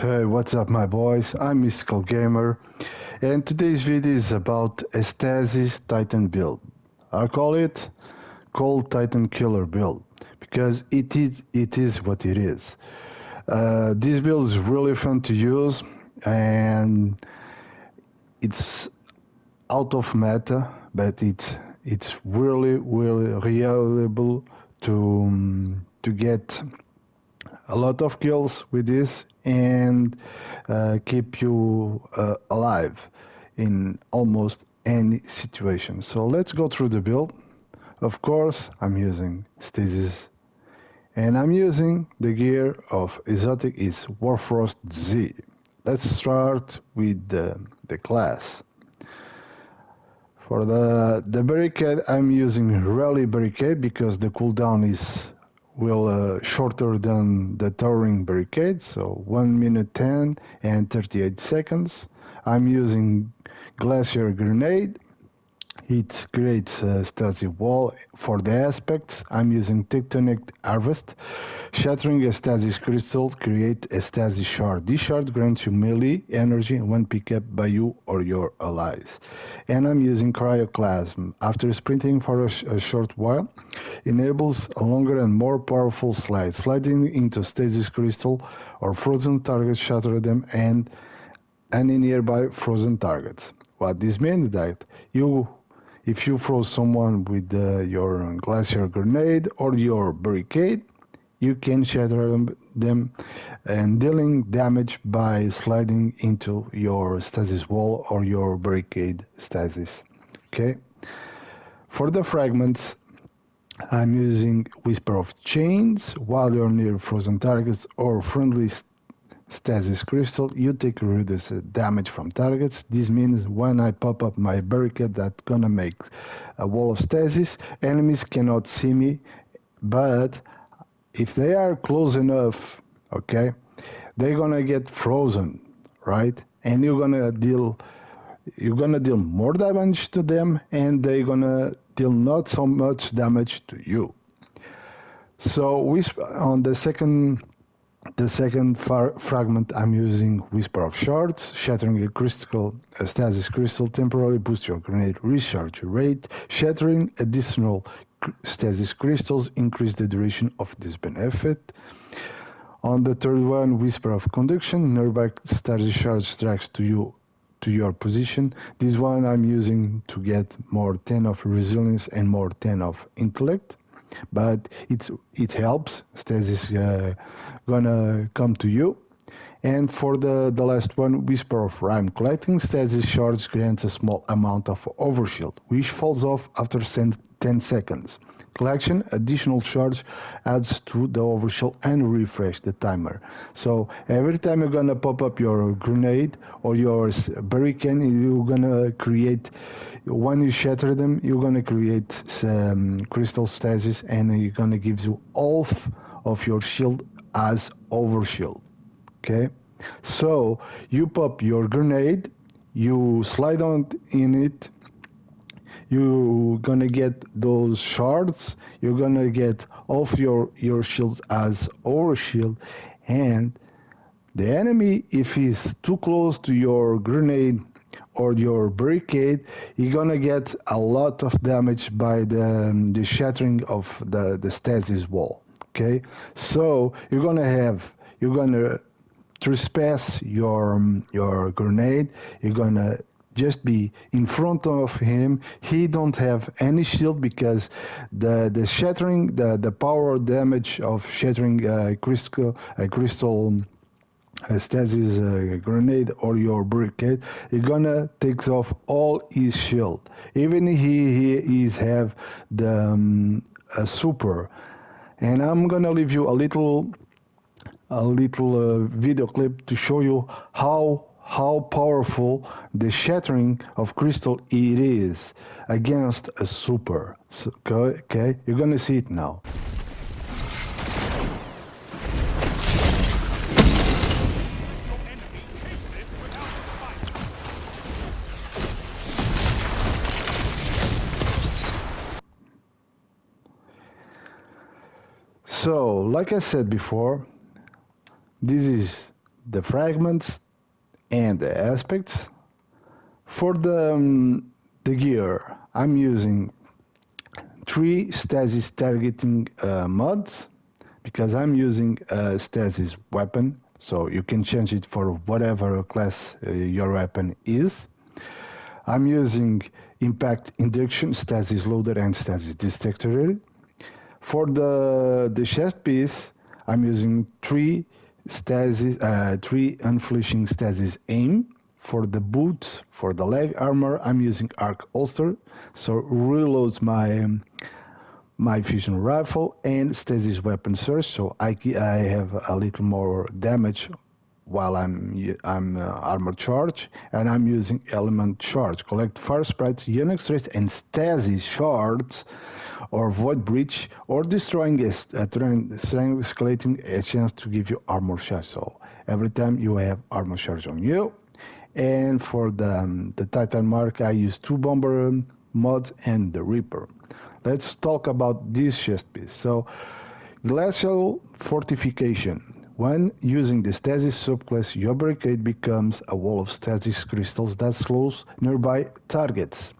Hey, what's up my boys? I'm Mystical Gamer and today's video is about a Stasis Titan build. I call it Cold Titan Killer build because it is what it is. This build is really fun to use and it's out of meta, but it's really reliable to get a lot of kills with this and keep you alive in almost any situation. So let's go through the build. Of course, I'm using Stasis and I'm using the gear of Exotic is Warfrost Z. Let's start with the class. For the barricade, I'm using Rally Barricade because the cooldown is shorter than the towering barricade, so 1 minute 10 and 38 seconds. I'm using Glacier Grenade. It creates a stasis wall. For the aspects, I'm using Tectonic Harvest. Shattering a stasis crystal create a stasis shard. This shard grants you melee energy when picked up by you or your allies. And I'm using Cryoclasm. After sprinting for a short while, enables a longer and more powerful slide. Sliding into stasis crystal or frozen targets, shatter them and any nearby frozen targets. What this means that if you throw someone with your glacier grenade or your barricade, you can shatter them and dealing damage by sliding into your stasis wall or your barricade stasis. Okay. For the fragments, I'm using Whisper of Chains. While you're near frozen targets or friendly stasis crystal, you take reduced damage from targets. This means when I pop up my barricade that's gonna make a wall of stasis, enemies cannot see me, but if they are close enough, okay, they're gonna get frozen, right? And you're gonna deal more damage to them and they're gonna deal not so much damage to you. So on the second fragment, I'm using Whisper of Shards. Shattering a stasis crystal temporarily boosts your grenade recharge rate. Shattering additional stasis crystals increase the duration of this benefit. On the third one, Whisper of Conduction. Nearby stasis shards tracks to your position. This one I'm using to get more 10 of resilience and more 10 of intellect, but it helps. Stasis gonna come to you. And for the last one, Whisper of Rhyme. Collecting stasis shards grants a small amount of overshield, which falls off after 10 seconds. Collection additional shards adds to the overshield and refresh the timer. So every time you're gonna pop up your grenade or your barricade, you're gonna create, when you shatter them, you're gonna create some crystal stasis and you're gonna give you half of your shield as overshield. Okay, so you pop your grenade, you slide on in it, you're gonna get those shards, you're gonna get off your shield as overshield, and the enemy, if he's too close to your grenade or your barricade, you're gonna get a lot of damage by the shattering of the stasis wall. Okay, so you're gonna trespass your grenade. You're gonna just be in front of him. He don't have any shield because the shattering, the power damage of shattering crystal stasis grenade or your barricade, you're gonna takes off all his shield. Even he is have the a super. And I'm gonna leave you a little video clip to show you how powerful the shattering of crystal it is against a super. So, okay, you're gonna see it now. So, like I said before, this is the fragments and the aspects. For the gear, I'm using 3 stasis targeting mods because I'm using a stasis weapon, so you can change it for whatever class your weapon is. I'm using impact induction, stasis loader, and stasis detector. For the chest piece, I'm using 3 unflinching stasis aim. For the boots, for the leg armor, I'm using arc holster, so reloads my fusion rifle and stasis weapon surge, so I have a little more damage while I'm armor charge, and I'm using element charge. Collect fire sprites, Unix traits, and stasis shards, or void breach, or destroying a terrain escalating a chance to give you armor charge. So every time you have armor charge on you. And for the Titan mark, I use 2 bomber mods and the Reaper. Let's talk about this chest piece. So, glacial fortification. When using the stasis subclass, your barricade becomes a wall of stasis crystals that slows nearby targets.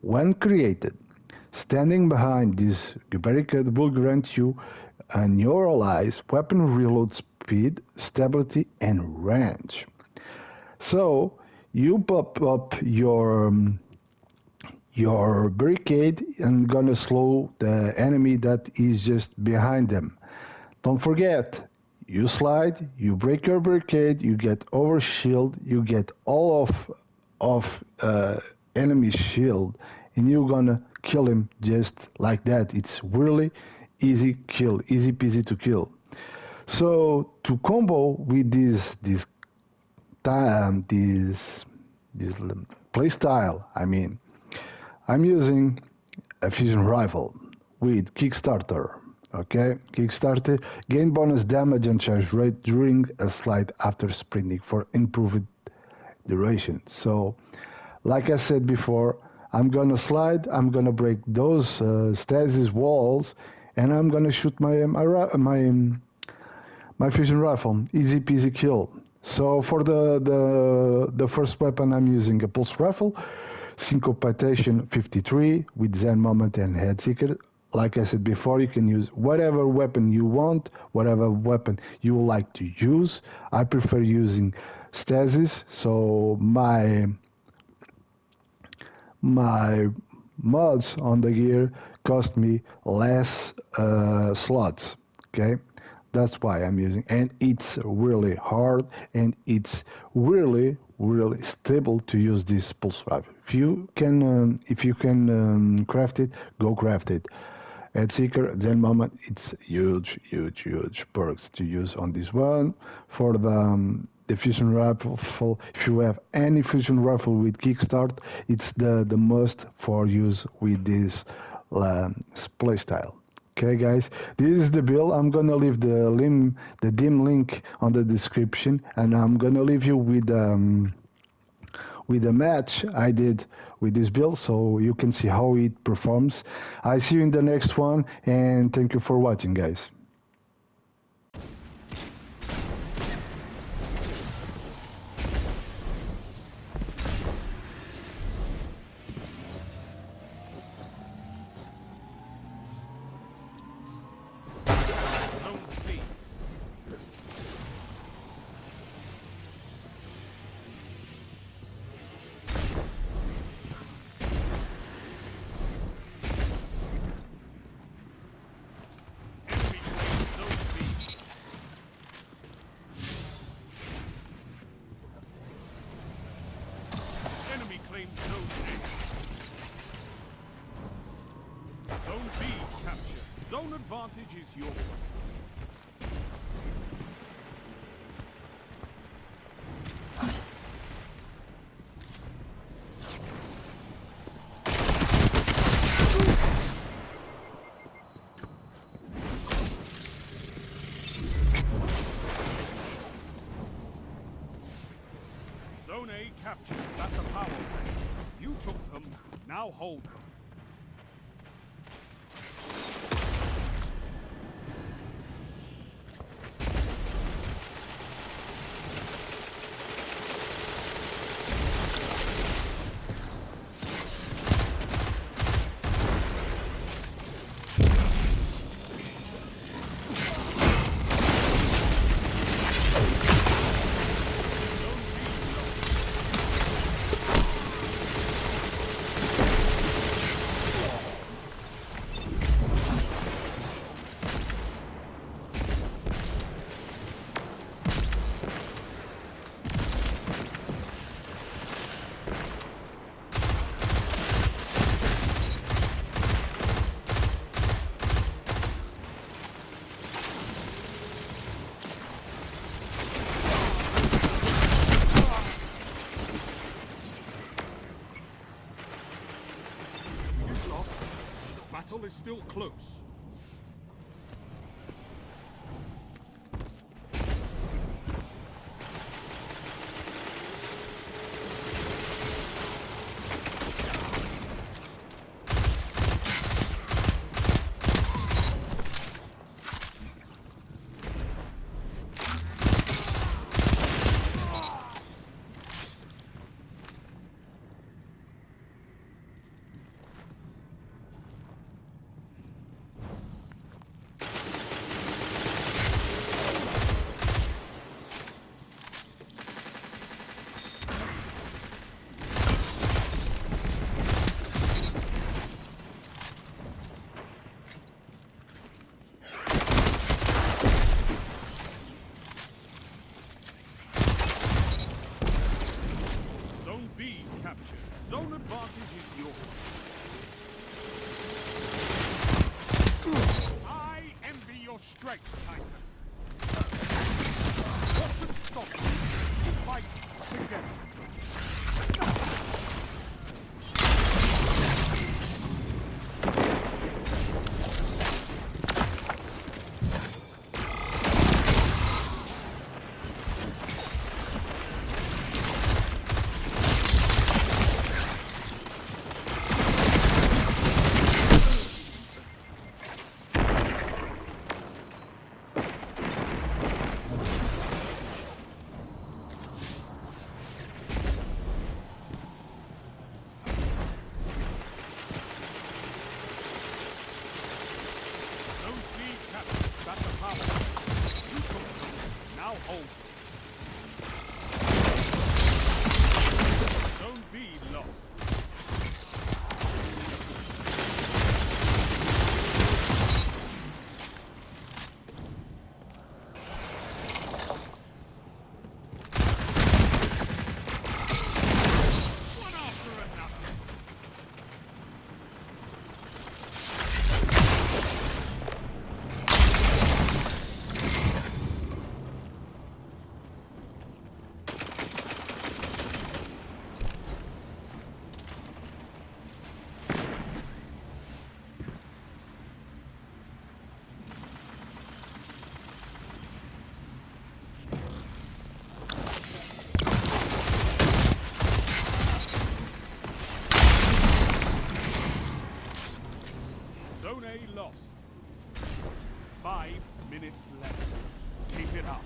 When created, standing behind this barricade will grant you and your allies weapon reload speed, stability, and range. So you pop up your barricade and gonna slow the enemy that is just behind them. Don't forget, you slide, you break your barricade, you get over shield, you get all of enemy shield, and you're gonna kill him just like that. It's really easy kill, easy peasy to kill. So to combo with this this play style, I'm using a fusion rifle with Kickstarter. Okay, Kickstarter gain bonus damage and charge rate during a slide after sprinting for improved duration. So, like I said before, I'm gonna slide, I'm gonna break those stasis walls, and I'm gonna shoot my fusion rifle. Easy peasy kill. So for the first weapon, I'm using a pulse rifle, Syncopatation 53 with Zen Moment and Head Seeker. Like I said before, you can use whatever weapon you want, whatever weapon you like to use. I prefer using stasis, so my mods on the gear cost me less slots. Okay, that's why I'm using, and it's really hard and it's really stable to use this pulse rifle. If you can craft it, go craft it. At Seeker, Zen Moment, it's huge perks to use on this one. For the fusion rifle, if you have any fusion rifle with kickstart, it's the must for use with this playstyle. Okay, guys, this is the build. I'm gonna leave the dim link on the description, and I'm gonna leave you with a match I did with this build so you can see how it performs. I see you in the next one, and thank you for watching, guys. Enemy claims Zone A. Zone B captured. Zone advantage is yours. Zone A captured. That's a power play. You took them, now hold them. is still close. Zone B captured. Zone advantage is yours. I envy your strength, Titan. What could stop you? Fight together. Zone C captured. That's a power. You took them. Now hold. Zone B lost. One after another. Zone A lost. 5 minutes left. Keep it up.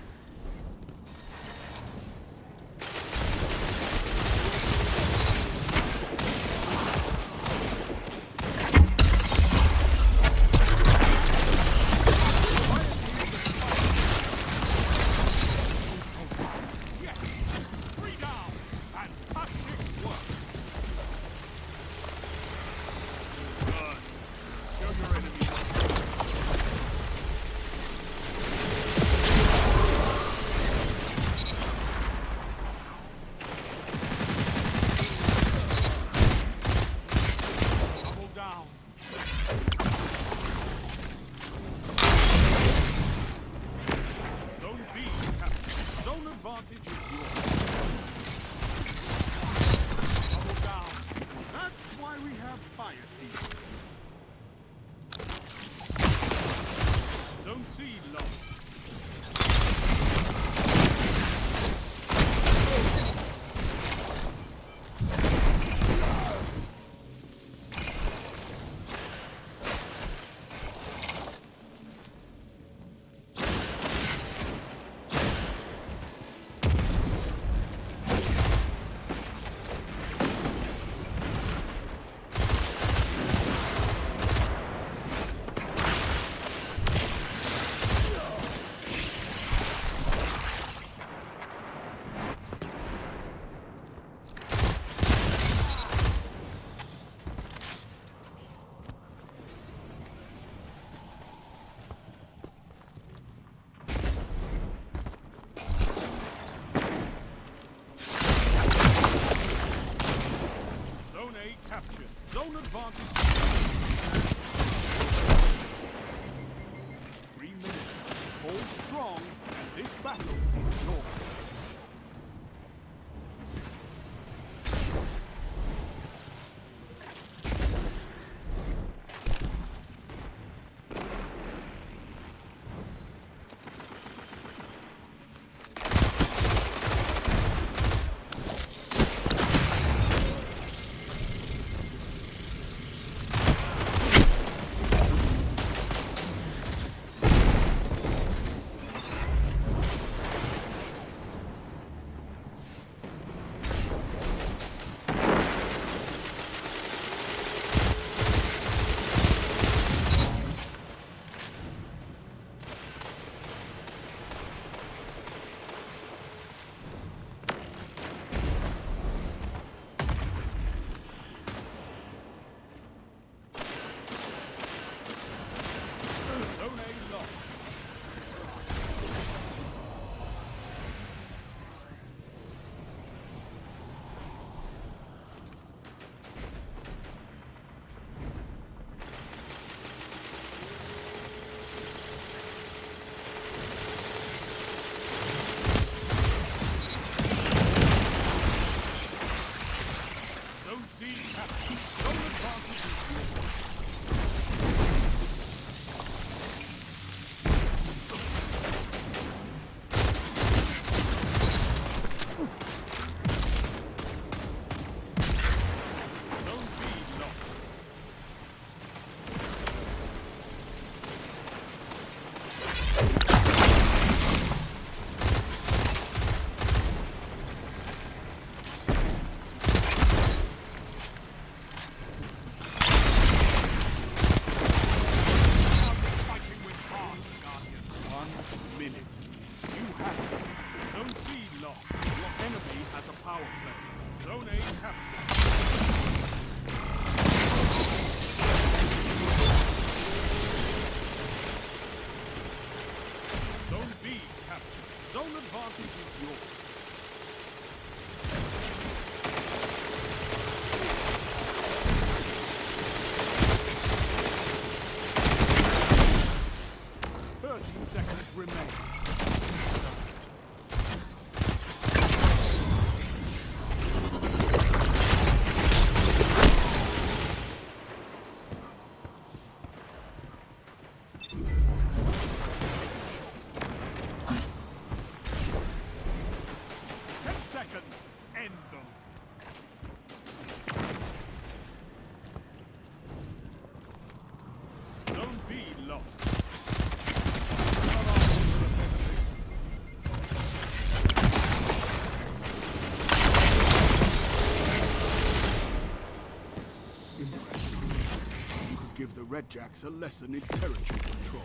Yes! 3 down! Fantastic work! Good. Show your enemies. Double down. Zone B captured. Zone advantage is yours. Double down. That's why we have fire team. Zone C lost. Zone A captured. Zone advantage. 3 minutes. Hold strong, and this battle is yours. minute. You have it. Zone C lost. Your enemy has a power play. Zone A captured. Zone B captured. Zone advantage is yours. Seconds remain. 10 seconds. End them. Zone B lost. Impressive. You could give the Red Jacks a lesson in territory control.